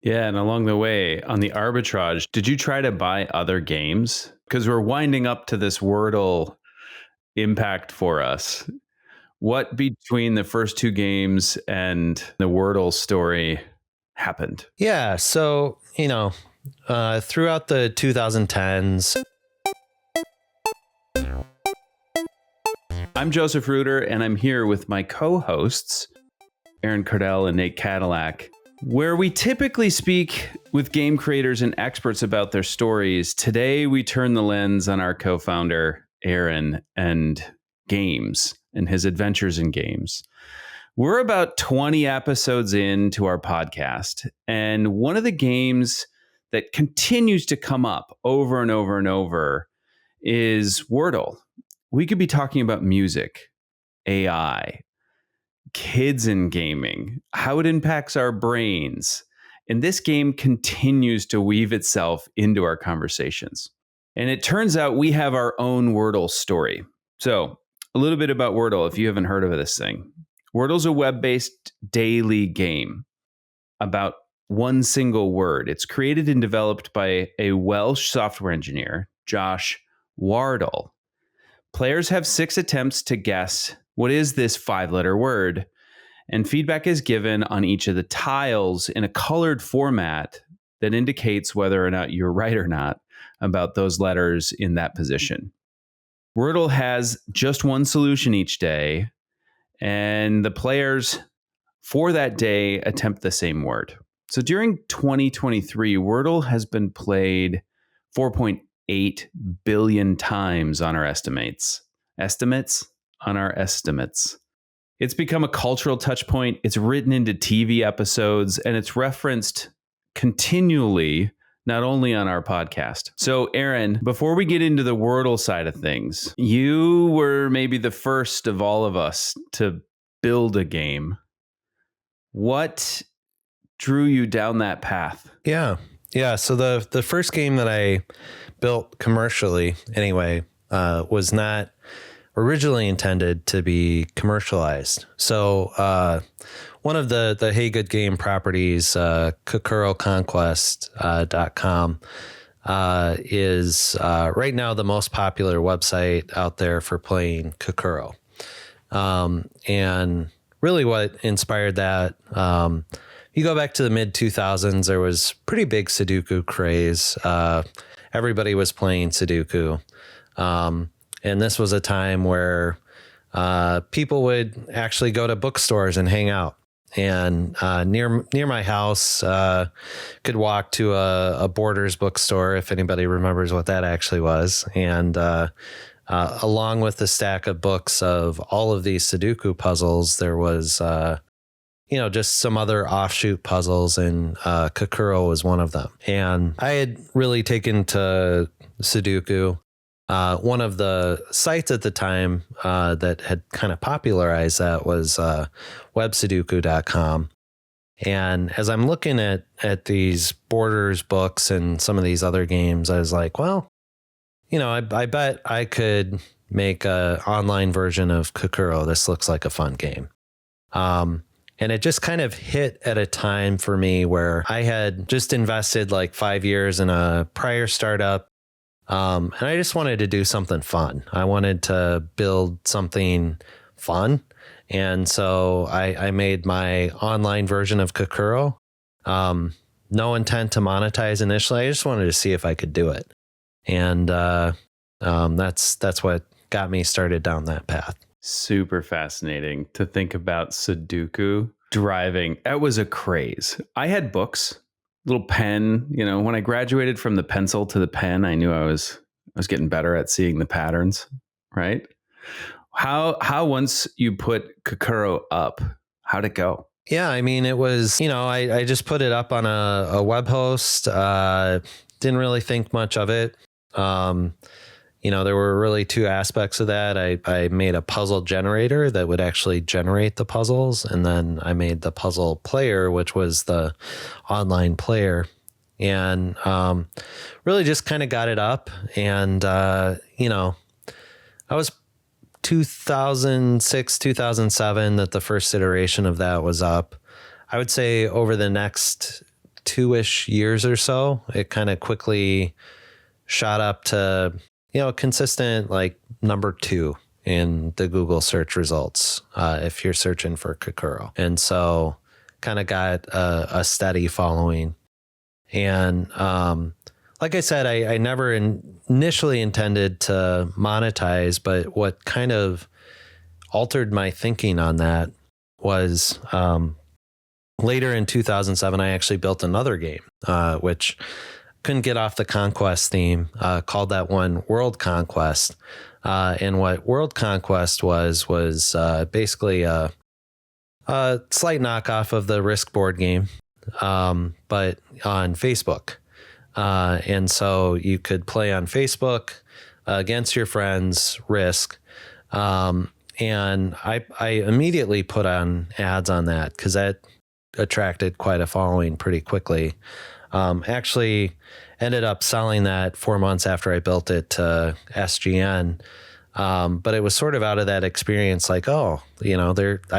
Yeah, and along the way on the arbitrage, did you try to buy other games? Because we're winding up to this Wordle impact for us. What between the first two games and the Wordle story happened? Yeah, so, throughout the 2010s. I'm Joseph Reuter, and I'm here with my co-hosts, Aaron Kardell and Nate Cadillac, where we typically speak with game creators and experts about their stories. Today, we turn the lens on our co-founder, Aaron, and games and his adventures in games. We're about 20 episodes into our podcast, and one of the games that continues to come up over and over and over is Wordle. We could be talking about music, AI, kids in gaming, how it impacts our brains. And this game continues to weave itself into our conversations. And it turns out we have our own Wordle story. So, a little bit about Wordle if you haven't heard of this thing. Wordle's a web-based daily game about one single word. It's created and developed by a Welsh software engineer, Josh Wardle. Players have 6 attempts to guess what is this 5-letter word, and feedback is given on each of the tiles in a colored format that indicates whether or not you're right or not about those letters in that position. Wordle has just one solution each day, and the players for that day attempt the same word. So during 2023, Wordle has been played 4.8 billion times on our estimates. On our estimates. It's become a cultural touch point. It's written into TV episodes, and it's referenced continually, not only on our podcast. So, Aaron, before we get into the Wordle side of things, you were maybe the first of all of us to build a game. What drew you down that path? Yeah. So the first game that I built commercially, anyway, was not originally intended to be commercialized. So one of the Hey Good Game properties, Kakuro Conquest.com, is right now the most popular website out there for playing Kakuro. And really what inspired that, you go back to the mid 2000s, there was pretty big Sudoku craze. Everybody was playing Sudoku. And this was a time where people would actually go to bookstores and hang out. And near my house, could walk to a Borders bookstore, if anybody remembers what that actually was. And along with the stack of books of all of these Sudoku puzzles, there was just some other offshoot puzzles, and Kakuro was one of them. And I had really taken to Sudoku. One of the sites at the time that had kind of popularized that was websudoku.com. And as I'm looking at these Borders books and some of these other games, I was like, well, I bet I could make an online version of Kakuro. This looks like a fun game. And it just kind of hit at a time for me where I had just invested like 5 years in a prior startup. And I just wanted to do something fun. I wanted to build something fun. And so I made my online version of Kakuro. No intent to monetize initially. I just wanted to see if I could do it. And that's what got me started down that path. Super fascinating to think about Sudoku driving. That was a craze. I had books. Little pen, when I graduated from the pencil to the pen, I knew I was getting better at seeing the patterns, right? How once you put Kakuro up, how'd it go? Yeah, I mean, it was, I just put it up on a web host. Didn't really think much of it. There were really 2 aspects of that. I made a puzzle generator that would actually generate the puzzles. And then I made the puzzle player, which was the online player. And really just kind of got it up. And, I was 2006, 2007 that the first iteration of that was up. I would say over the next 2-ish years or so, it kind of quickly shot up to, consistent like number 2 in the Google search results if you're searching for Kakuro. And so kind of got a steady following. And like I said, I never initially intended to monetize, but what kind of altered my thinking on that was later in 2007, I actually built another game, which couldn't get off the Conquest theme, called that one World Conquest. And what World Conquest was basically a slight knockoff of the Risk board game, but on Facebook. And so you could play on Facebook against your friends, Risk. And I immediately put on ads on that because that attracted quite a following pretty quickly. Actually ended up selling that 4 months after I built it to SGN. But it was sort of out of that experience, like, I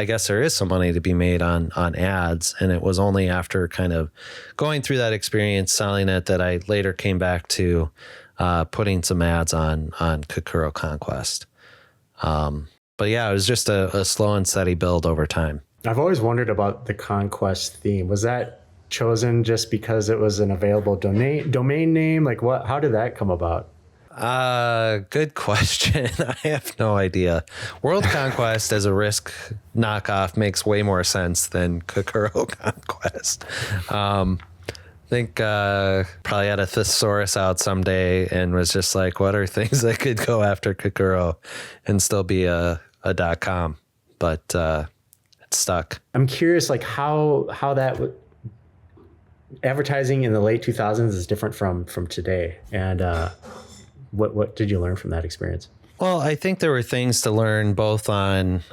guess there is some money to be made on ads. And it was only after kind of going through that experience, selling it, that I later came back to putting some ads on Kakuro Conquest. But yeah, it was just a slow and steady build over time. I've always wondered about the Conquest theme. Was that chosen just because it was an available domain name? Like how did that come about? Good question. I have no idea. World Conquest as a Risk knockoff makes way more sense than Kakuro Conquest. I think probably had a thesaurus out someday and was just like, what are things that could go after Kakuro and still be a .com? But it stuck. I'm curious, like how that advertising in the late 2000s is different from today, and what did you learn from that experience? Well, I think there were things to learn both on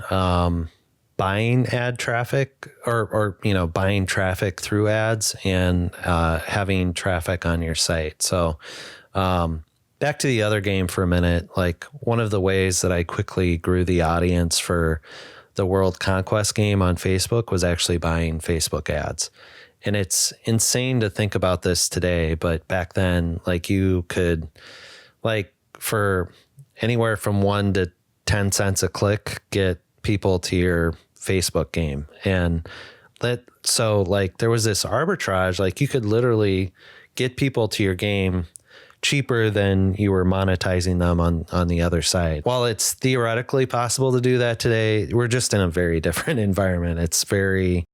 buying ad traffic or buying traffic through ads and having traffic on your site. So back to the other game for a minute, like one of the ways that I quickly grew the audience for the World Conquest game on Facebook was actually buying Facebook ads. And it's insane to think about this today, but back then, like you could, like for anywhere from 1 to 10 cents a click, get people to your Facebook game. And so like there was this arbitrage, like you could literally get people to your game cheaper than you were monetizing them on the other side. While it's theoretically possible to do that today, we're just in a very different environment. It's very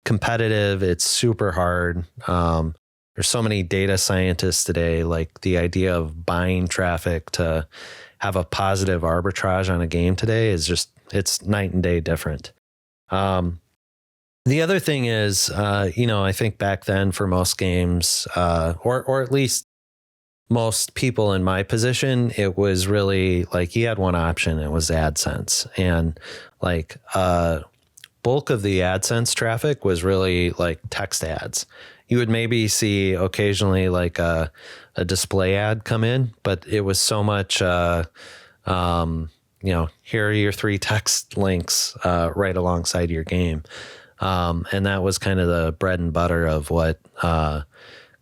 competitive. It's super hard. There's so many data scientists today, like the idea of buying traffic to have a positive arbitrage on a game today is just, it's night and day different. The other thing is, I think back then for most games, or at least most people in my position, it was really like you had one option. It was AdSense, and like bulk of the AdSense traffic was really like text ads. You would maybe see occasionally like a display ad come in, but it was so much, here are your 3 text links right alongside your game. And that was kind of the bread and butter of what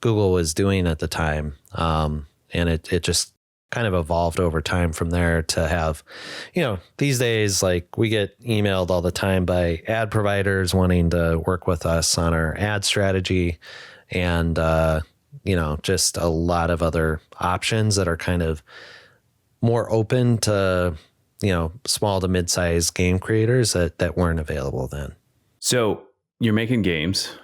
Google was doing at the time. And it just kind of evolved over time from there to have, these days, like we get emailed all the time by ad providers wanting to work with us on our ad strategy and, just a lot of other options that are kind of more open to, small to mid-sized game creators that weren't available then. So you're making games.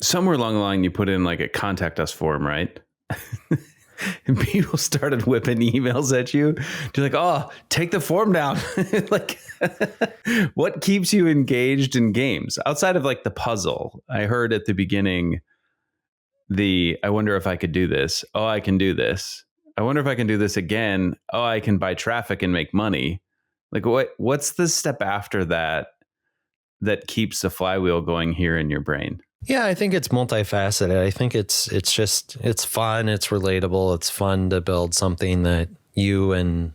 Somewhere along the line, you put in like a contact us form, right? And people started whipping emails at you. You're like, oh, take the form down. Like, what keeps you engaged in games outside of like the puzzle? I heard at the beginning, I wonder if I could do this. Oh, I can do this. I wonder if I can do this again. Oh, I can buy traffic and make money. Like, what's the step after that keeps the flywheel going here in your brain? Yeah, I think it's multifaceted. I think it's fun. It's relatable. It's fun to build something that you and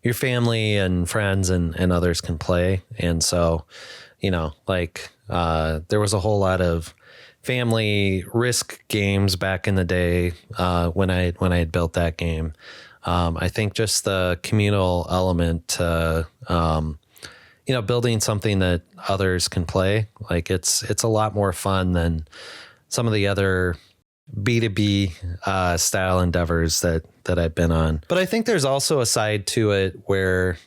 your family and friends and others can play. And so, there was a whole lot of family risk games back in the day when I had built that game. I think just the communal element, building something that others can play, like it's a lot more fun than some of the other B2B style endeavors that I've been on. But I think there's also a side to it where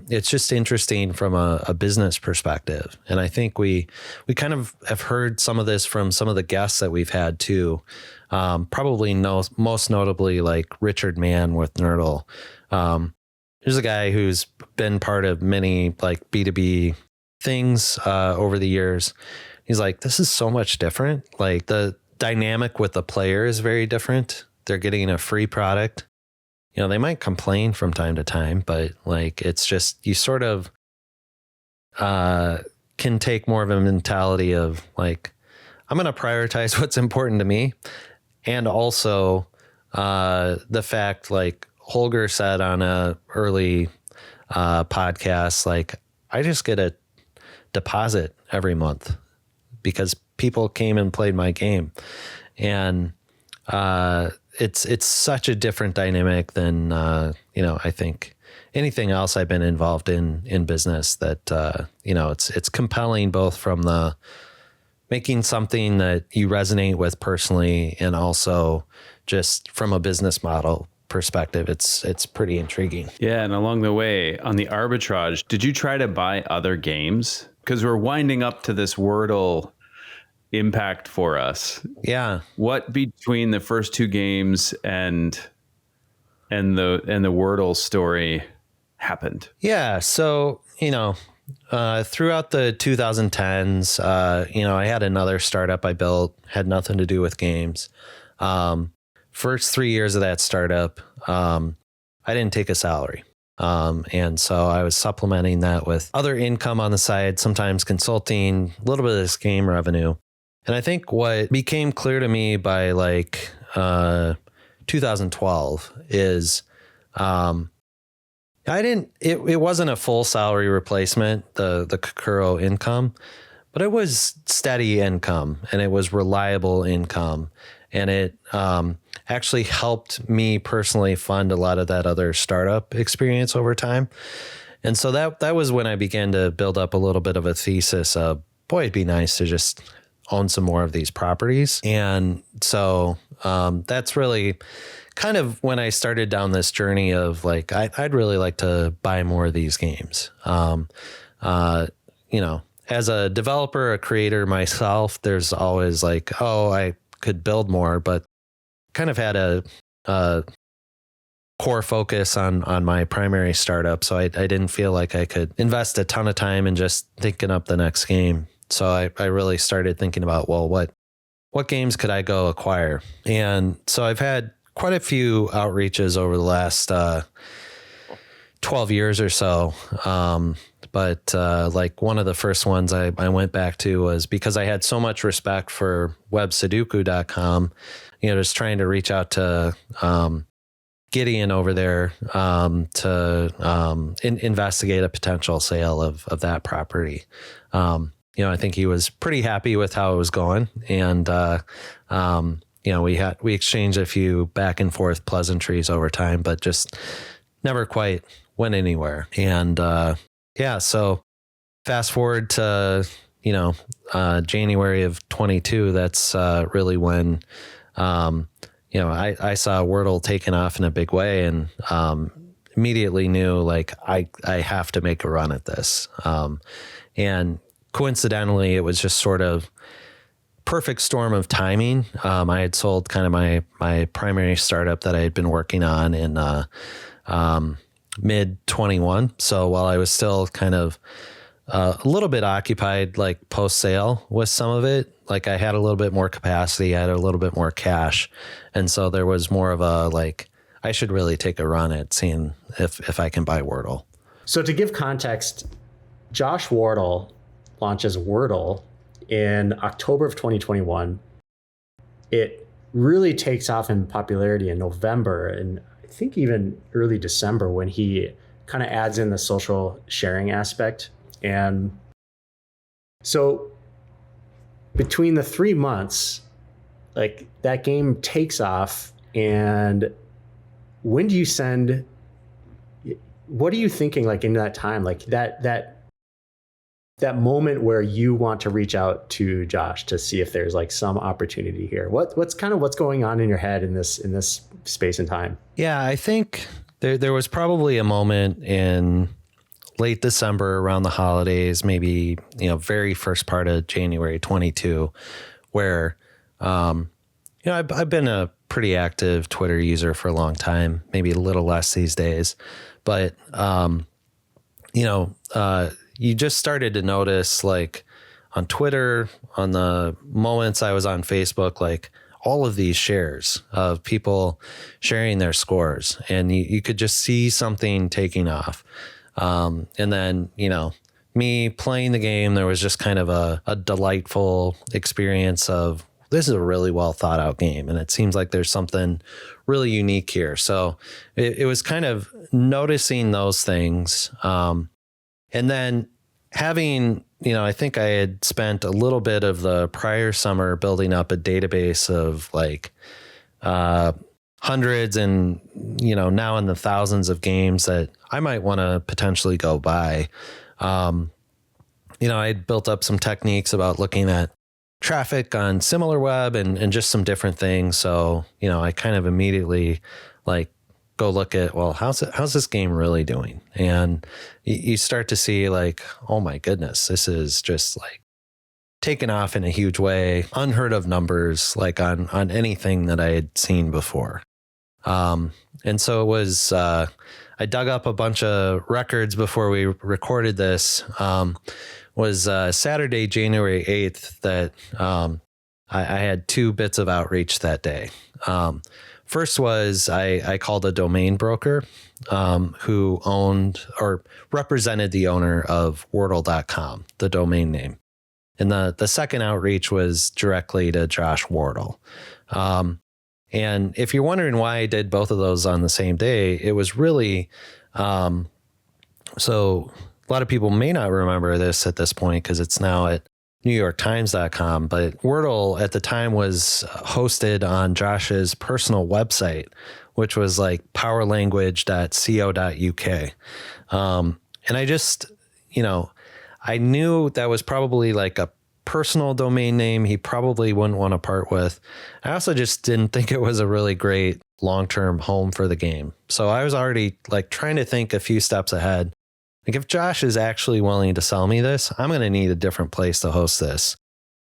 it's just interesting from a business perspective. And I think we kind of have heard some of this from some of the guests that we've had too. Probably most notably like Richard Mann with Nerdle. There's a guy who's been part of many like B2B things over the years. He's like, this is so much different. Like the dynamic with the player is very different. They're getting a free product. They might complain from time to time, but like, it's just, you sort of can take more of a mentality of like, I'm going to prioritize what's important to me. And also the fact, like Holger said on a early podcast, like I just get a deposit every month because people came and played my game. And it's such a different dynamic than, I think anything else I've been involved in business that, it's compelling both from the making something that you resonate with personally and also just from a business model perspective. It's pretty intriguing. Yeah. And along the way on the arbitrage, did you try to buy other games? Because we're winding up to this Wordle impact for us. Yeah. What between the first two games and the Wordle story happened? Yeah. So, throughout the 2010s, I had another startup I built, had nothing to do with games. First 3 years of that startup, I didn't take a salary. And so I was supplementing that with other income on the side, sometimes consulting, a little bit of this game revenue. And I think what became clear to me by like 2012 is it wasn't a full salary replacement, the Kakuro income, but it was steady income and it was reliable income. And it actually helped me personally fund a lot of that other startup experience over time. And so that was when I began to build up a little bit of a thesis of, boy, it'd be nice to just own some more of these properties. And so that's really kind of when I started down this journey of like, I'd really like to buy more of these games. As a developer, a creator myself, there's always like, oh, I could build more, but kind of had a core focus on my primary startup. So I didn't feel like I could invest a ton of time in just thinking up the next game. So I really started thinking about, well, what games could I go acquire? And so I've had quite a few outreaches over the last 12 years or so. But like one of the first ones I went back to was because I had so much respect for websudoku.com, just trying to reach out to Gideon over there to investigate a potential sale of that property. I think he was pretty happy with how it was going. And, we exchanged a few back and forth pleasantries over time, but just never quite went anywhere. And, so fast forward to, January of 22, that's really when, I saw Wordle taking off in a big way and immediately knew like I have to make a run at this. And coincidentally, it was just sort of perfect storm of timing. I had sold kind of my primary startup that I had been working on in mid 21. So while I was still kind of a little bit occupied, like post sale with some of it, like I had a little bit more capacity, I had a little bit more cash. And so there was more of a, like, I should really take a run at seeing if I can buy Wordle. So to give context, Josh Wardle launches Wordle in October of 2021. It really takes off in popularity in November and I think even early December when he kind of adds in the social sharing aspect. And so between the 3 months, like that game takes off, and when do you send, what are you thinking like in that time, like that moment where you want to reach out to Josh to see if there's like some opportunity here? What's going on in your head in this space and time? Yeah, I think there was probably a moment in late December around the holidays, maybe, very first part of January 22, where, I've been a pretty active Twitter user for a long time, maybe a little less these days, but, you just started to notice, like on Twitter, on the moments I was on Facebook, like all of these shares of people sharing their scores, and you could just see something taking off. And then, me playing the game, there was just kind of a delightful experience of, this is a really well thought out game, and it seems like there's something really unique here. So it was kind of noticing those things. And then having, I think I had spent a little bit of the prior summer building up a database of like hundreds and, now in the thousands of games that I might want to potentially go buy. I'd built up some techniques about looking at traffic on SimilarWeb and just some different things. So, I kind of immediately like go look at, well, how's this game really doing? And you start to see like, oh my goodness, this is just like taken off in a huge way, unheard of numbers, like on anything that I had seen before. And so it was, I dug up a bunch of records before we recorded this. Was Saturday, January 8th that I had 2 bits of outreach that day. First was I called a domain broker who owned or represented the owner of Wordle.com, the domain name. And the second outreach was directly to Josh Wardle. And if you're wondering why I did both of those on the same day, it was really, so a lot of people may not remember this at this point because it's now at NewYorkTimes.com, but Wordle at the time was hosted on Josh's personal website, which was like powerlanguage.co.uk. And I just, I knew that was probably like a personal domain name he probably wouldn't want to part with. I also just didn't think it was a really great long-term home for the game. So I was already like trying to think a few steps ahead. Like if Josh is actually willing to sell me this, I'm going to need a different place to host this.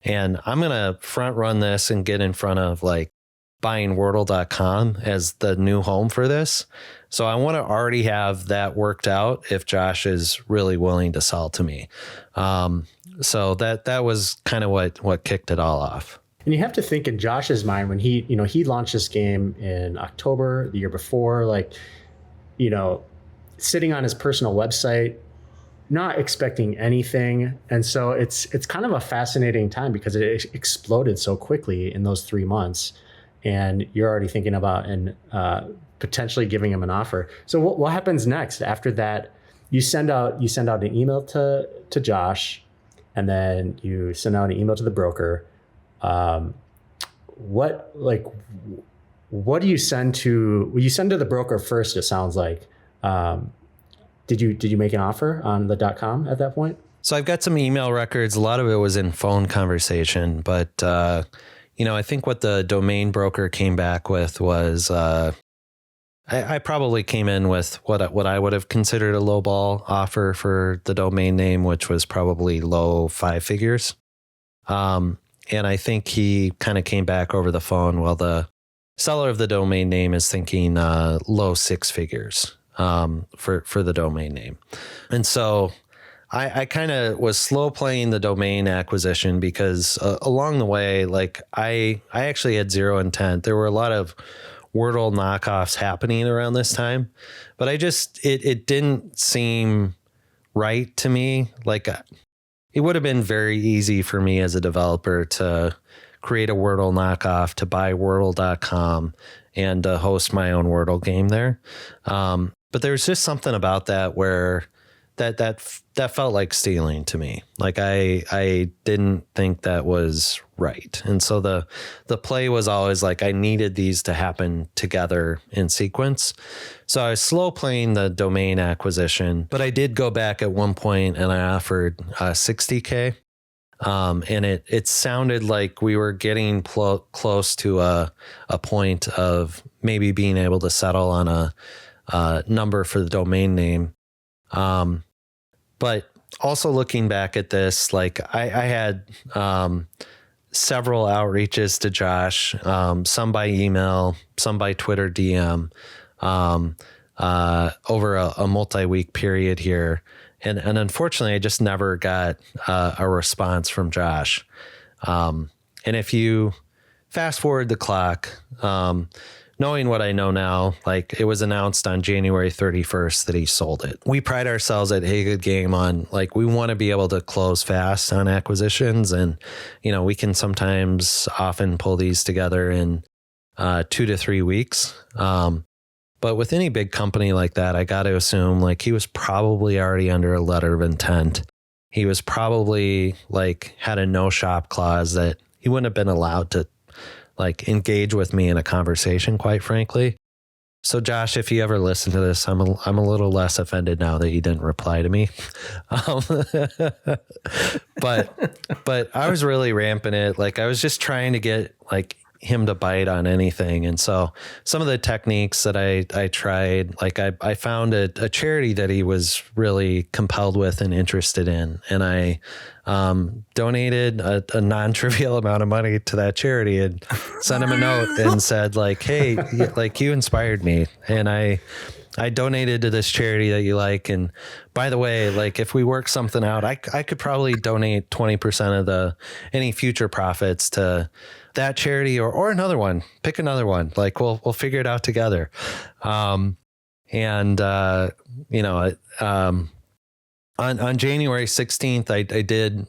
And I'm going to front run this and get in front of like buying Wordle.com as the new home for this. So I want to already have that worked out if Josh is really willing to sell to me. So that was kind of what kicked it all off. And you have to think in Josh's mind when he launched this game in October the year before, like, sitting on his personal website, not expecting anything. And so it's kind of a fascinating time because it exploded so quickly in those 3 months. And you're already thinking about potentially giving him an offer. So what happens next after that? You send out an email to Josh, and then you send out an email to the broker. What do you send to? Well, you send to the broker first. It sounds like. Did you make an offer on the .com at that point? So I've got some email records. A lot of it was in phone conversation, but I think what the domain broker came back with was I probably came in with what I would have considered a lowball offer for the domain name, which was probably low 5 figures. And I think he kind of came back over the phone. Well, the seller of the domain name is thinking low 6 figures for the domain name. And so I kind of was slow playing the domain acquisition because along the way, like I actually had zero intent. There were a lot of Wordle knockoffs happening around this time, but it didn't seem right to me. Like it would have been very easy for me as a developer to create a Wordle knockoff, to buy Wordle.com and host my own Wordle game there. But there's just something about that where that felt like stealing to me. Like I didn't think that was right. And so the play was always like I needed these to happen together in sequence. So I was slow playing the domain acquisition, but I did go back at one point and I offered $60K. And it sounded like we were getting close to a point of maybe being able to settle on a number for the domain name. But also looking back at this, like I had several outreaches to Josh, some by email, some by Twitter DM, over a multi-week period here. And unfortunately, I just never got a response from Josh. And if you fast forward the clock, knowing what I know now, like it was announced on January 31st that he sold it. We pride ourselves at Hey Good Game on like we want to be able to close fast on acquisitions, and we can sometimes often pull these together in 2 to 3 weeks. But with any big company like that, I got to assume like he was probably already under a letter of intent. He was probably like had a no shop clause that he wouldn't have been allowed to like engage with me in a conversation, quite frankly. So Josh, if you ever listen to this, I'm a little less offended now that you didn't reply to me. But I was really ramping it. Like I was just trying to get like him to bite on anything. And so some of the techniques that I tried, like I found a charity that he was really compelled with and interested in. And I donated a non-trivial amount of money to that charity and sent him a note and said like, hey, like you inspired me. And I donated to this charity that you like. And by the way, like if we work something out, I could probably donate 20% of any future profits to that charity or another one. Pick another one. Like we'll figure it out together. On January 16th, I did.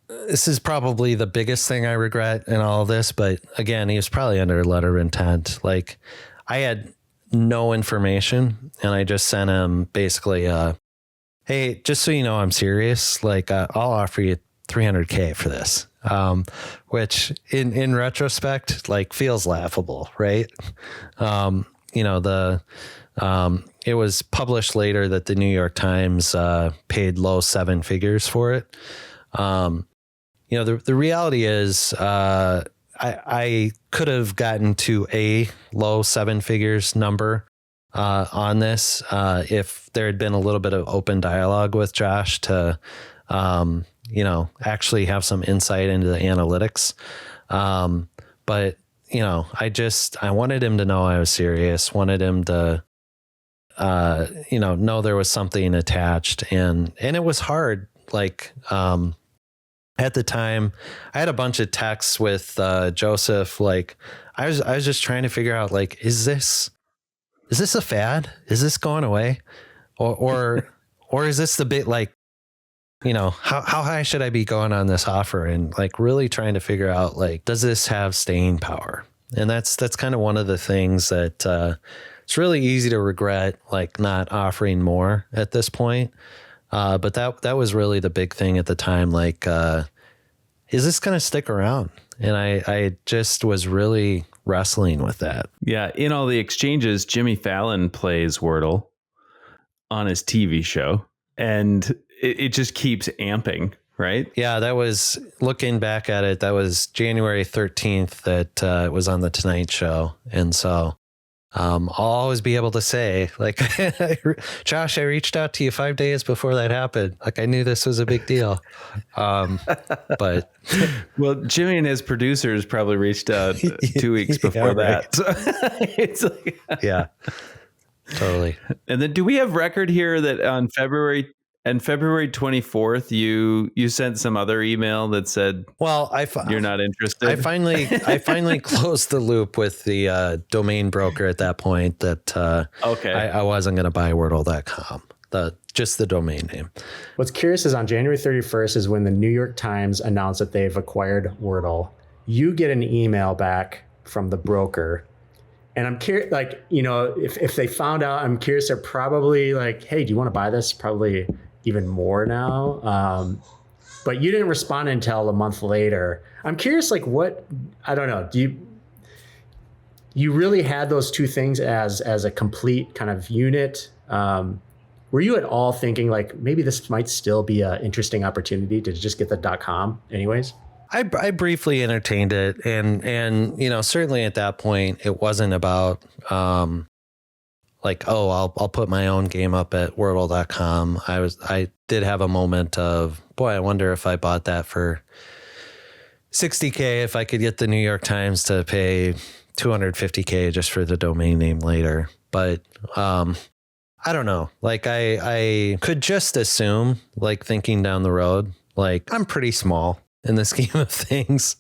This is probably the biggest thing I regret in all of this, but again, he was probably under a letter of intent. Like I had no information, and I just sent him basically, hey, just so you know, I'm serious. Like I'll offer you $300K for this. Which in retrospect, like feels laughable, right? It was published later that the New York Times paid low 7 figures for it. The reality is I could have gotten to a low 7 figures number on this if there had been a little bit of open dialogue with Josh to actually have some insight into the analytics. But I wanted him to know I was serious, wanted him to, know there was something attached, and it was hard. Like, at the time I had a bunch of texts with, Joseph. Like I was just trying to figure out, like, is this a fad? Is this going away? Or is this the bit like, how high should I be going on this offer? And like really trying to figure out, like, does this have staying power? And that's kind of one of the things that it's really easy to regret, like not offering more at this point. But that was really the big thing at the time. Like, is this going to stick around? And I just was really wrestling with that. Yeah. In all the exchanges, Jimmy Fallon plays Wordle on his TV show, and it just keeps amping, right? Yeah, that was, looking back at it, that was January 13th that it was on the Tonight Show. And so I'll always be able to say, like, Josh, I reached out to you 5 days before that happened. Like, I knew this was a big deal. But well, Jimmy and his producers probably reached out 2 weeks before that. So it's like, yeah, totally. And then do we have record here that on February 24th, you sent some other email that said, well, you're not interested? I finally closed the loop with the domain broker at that point that okay. I wasn't going to buy Wordle.com, just the domain name. What's curious is on January 31st is when the New York Times announced that they've acquired Wordle. You get an email back from the broker And I'm curious, like, if they found out, I'm curious, they're probably like, hey, do you want to buy this? Probably even more now. But you didn't respond until a month later. I'm curious, like, I don't know. You really had those two things as a complete kind of unit? Were you at all thinking like maybe this might still be an interesting opportunity to just get the .com anyways? I briefly entertained it, and certainly at that point it wasn't about like, oh, I'll put my own game up at Wordle.com. I did have a moment of, boy, I wonder if I bought that for $60K, if I could get the New York Times to pay $250K just for the domain name later. But I don't know. Like I could just assume, like thinking down the road, like I'm pretty small in the scheme of things.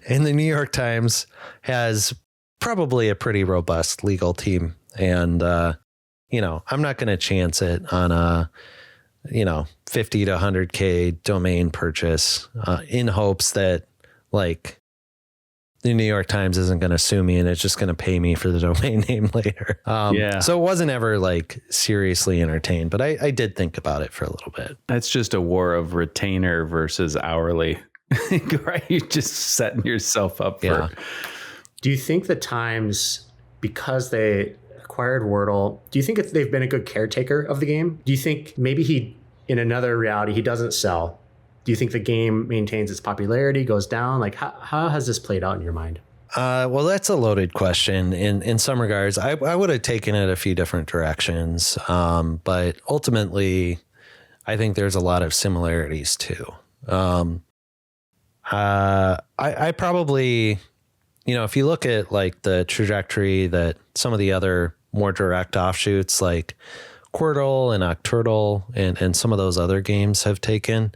And the New York Times has probably a pretty robust legal team. And, I'm not going to chance it on a, 50 to 100K domain purchase in hopes that like the New York Times isn't going to sue me and it's just going to pay me for the domain name later. So it wasn't ever like seriously entertained, but I did think about it for a little bit. That's just a war of retainer versus hourly, right? You're just setting yourself up for. Yeah. Do you think the Times, because they acquired Wordle, do you think they've been a good caretaker of the game? Do you think maybe in another reality, he doesn't sell? Do you think the game maintains its popularity, goes down? Like, how has this played out in your mind? Well, that's a loaded question. In some regards, I would have taken it a few different directions. But ultimately, I think there's a lot of similarities too. I probably, if you look at like the trajectory that some of the other more direct offshoots like Quordle and Octordle and some of those other games have taken,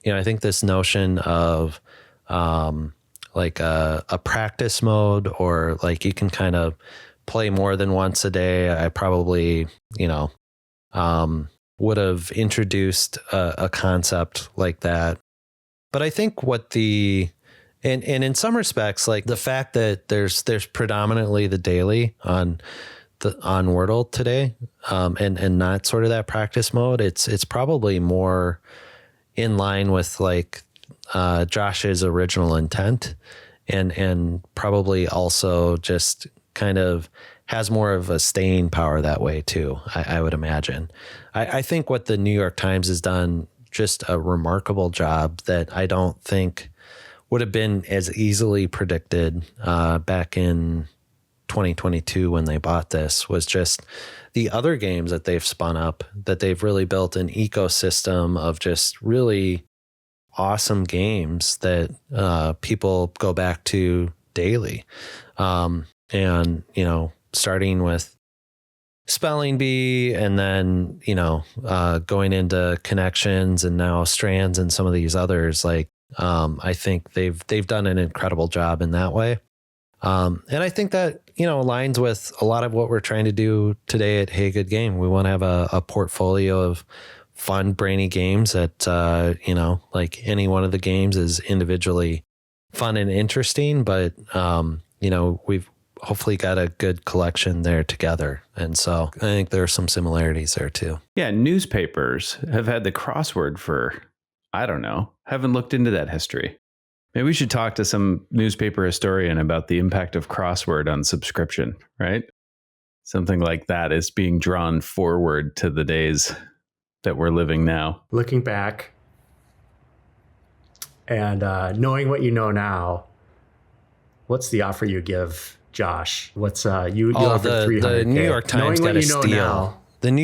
I think this notion of like a practice mode, or like you can kind of play more than once a day, I probably, would have introduced a concept like that. But I think and in some respects, like the fact that there's predominantly the daily on Wordle today, and not sort of that practice mode, it's probably more in line with like Josh's original intent, and probably also just kind of has more of a staying power that way too, I would imagine. I think what the New York Times has done, just a remarkable job that I don't think would have been as easily predicted back in 2022 when they bought this, was just the other games that they've spun up, that they've really built an ecosystem of just really awesome games that people go back to daily. And, starting with Spelling Bee, and then, going into Connections, and now Strands, and some of these others, like, I think they've done an incredible job in that way. And I think that, aligns with a lot of what we're trying to do today at Hey Good Game. We want to have a portfolio of fun, brainy games that, like any one of the games is individually fun and interesting, but, we've hopefully got a good collection there together. And so I think there are some similarities there too. Yeah. Newspapers have had the crossword for, I don't know, haven't looked into that history. Maybe we should talk to some newspaper historian about the impact of crossword on subscription, right? Something like that is being drawn forward to the days that we're living now. Looking back and knowing what you know now, what's the offer you give Josh? What's you offer $300K? The New York Times got a steal. Now. The New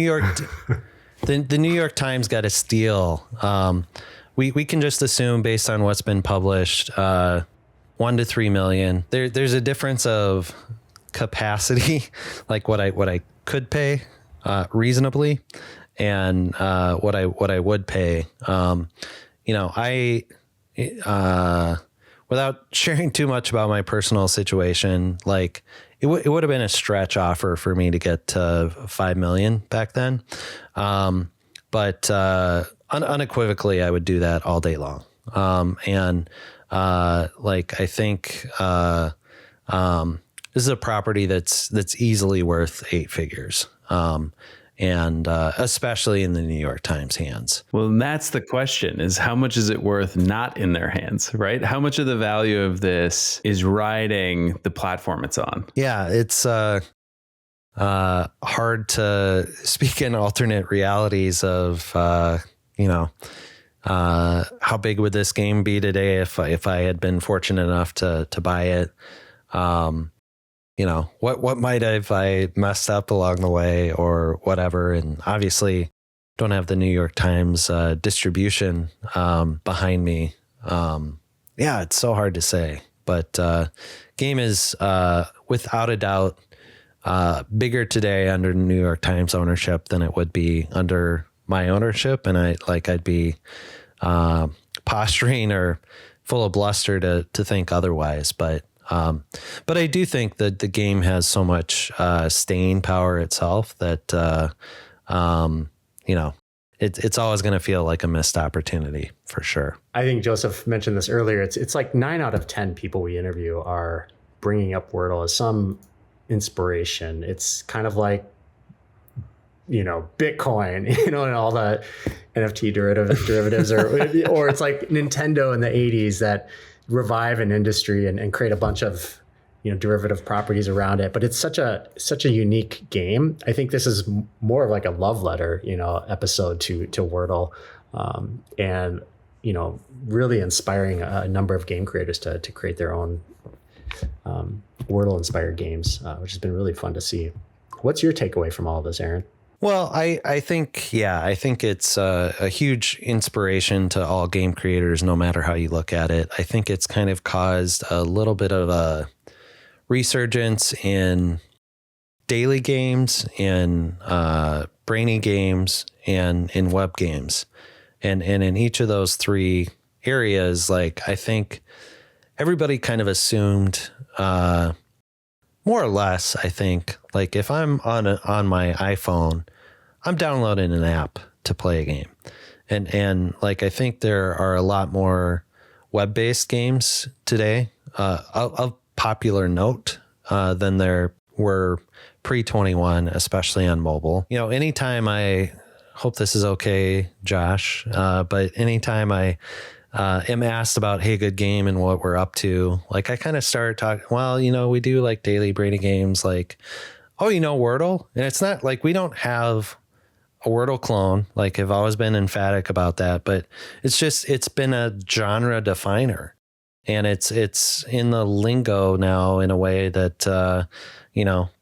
York Times got a steal. We can just assume, based on what's been published, 1 to 3 million. There's a difference of capacity, like what I could pay reasonably, and what I would pay. Without sharing too much about my personal situation, like it would have been a stretch offer for me to get to 5 million back then. But unequivocally, I would do that all day long. I think this is a property that's easily worth 8 figures. And especially in the New York Times hands. Well, and that's the question, is how much is it worth not in their hands, right? How much of the value of this is riding the platform it's on? Yeah, it's hard to speak in alternate realities of, how big would this game be today if I had been fortunate enough to buy it? What might have I messed up along the way or whatever? And obviously don't have the New York Times distribution behind me. It's so hard to say, but game is without a doubt bigger today under New York Times ownership than it would be under my ownership. And I'd be posturing or full of bluster to think otherwise, but I do think that the game has so much staying power itself that it's always going to feel like a missed opportunity for sure. I think Joseph mentioned this earlier. It's like 9 out of 10 people we interview are bringing up Wordle as some inspiration. It's kind of like, Bitcoin, and all the NFT derivatives, or it's like Nintendo in the 80s that revive an industry and create a bunch of derivative properties around it. But it's such a unique game. I think this is more of like a love letter episode to Wordle, and really inspiring a number of game creators to create their own Wordle inspired games, which has been really fun to see. What's your takeaway from all of this, Aaron? Well, I think it's a huge inspiration to all game creators, no matter how you look at it. I think it's kind of caused a little bit of a resurgence in daily games, in Brainy games, and in web games. And in each of those 3 areas, I think everybody kind of assumed, more or less, I think, if I'm on my iPhone, I'm downloading an app to play a game. And I think there are a lot more web-based games today, of popular note, than there were pre-21, especially on mobile. Anytime I hope this is okay, Josh, but anytime I am asked about, hey, good game and what we're up to, I kind of start talking, we do daily Brainy games, Wordle? And it's not we don't have a Wordle clone. I've always been emphatic about that, but it's been a genre definer, and it's in the lingo now in a way that,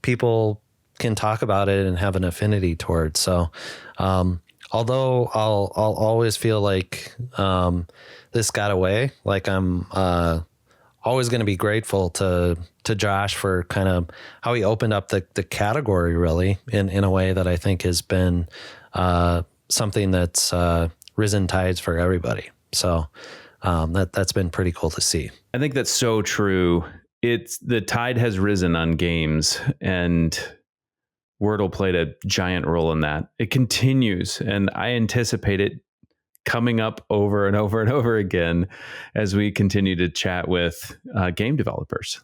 people can talk about it and have an affinity towards. So, although I'll always feel this got away, I'm always going to be grateful to Josh for kind of how he opened up the category really in a way that I think has been something that's risen tides for everybody. So that's been pretty cool to see. I think that's so true. The tide has risen on games, and Wordle played a giant role in that. It continues, and I anticipate it coming up over and over and over again as we continue to chat with game developers,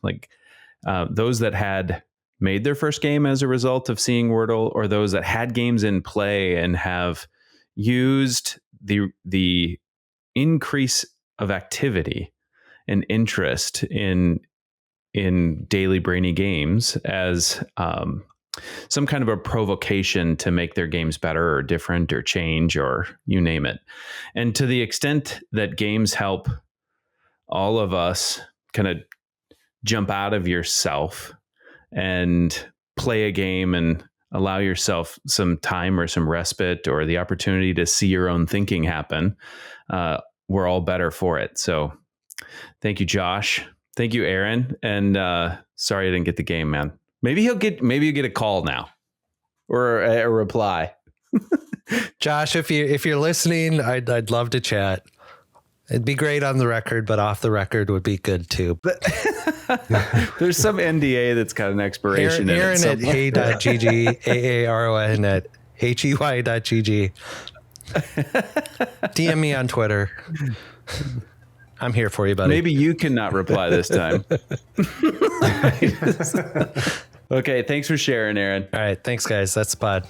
those that had made their first game as a result of seeing Wordle, or those that had games in play and have used the increase of activity and interest in daily Brainy games as some kind of a provocation to make their games better or different or change or you name it. And to the extent that games help all of us kind of jump out of yourself and play a game and allow yourself some time or some respite or the opportunity to see your own thinking happen, we're all better for it. So thank you, Josh. Thank you, Aaron. And sorry I didn't get the game, man. Maybe you get a call now or a reply. Josh, if you're listening, I'd love to chat. It'd be great on the record, but off the record would be good too. There's some NDA that's got an expiration Aaron in it. Aaron at hey.gg, AARON at hey.gg. DM me on Twitter. I'm here for you, buddy. Maybe you cannot reply this time. Okay, thanks for sharing, Aaron. All right. Thanks, guys. That's the pod.